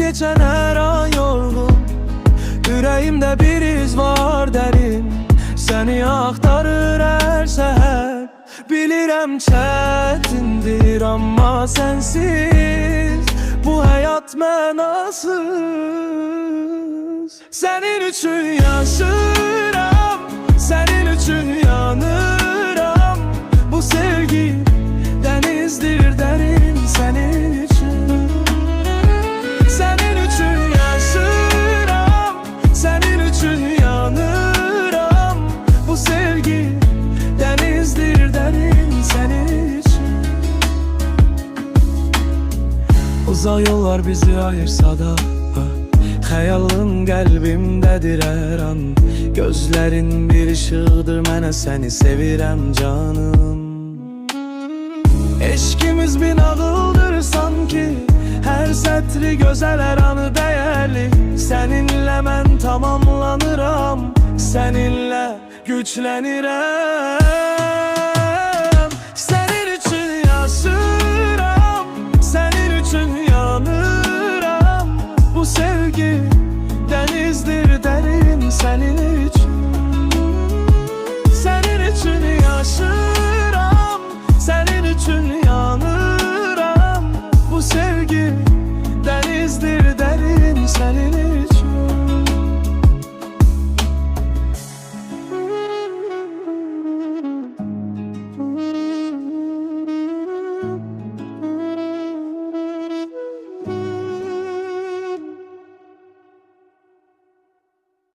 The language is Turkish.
geçen her an yorgun. Yüreğimde bir iz var derin, seni aktarır her seher. Bilirəm çətindir amma sensiz bu hayat mənasız. Senin üçün yaşıram, senin üçün yanıram. Bu sevgi denizdir derin senin için. Senin için yaşıram, senin için yanıram. Bu sevgi denizdir derin senin için. Uzak yollar bizi ayırsa da xəyalın qəlbimdədir hər an. Gözlərin bir ışıqdır mənə, səni sevirəm canım. Eşkimiz bir nağıldır sanki, hər sətri gözəl, hər anı dəyərli. Səninlə mən tamamlanıram, səninlə güclənirəm. Sənin üçün yaşıram, sənin üçün yanıram. Bu sevgi denizdir derin senin için. Senin için yaşıram, senin için yanıram. Bu sevgi denizdir derin senin için.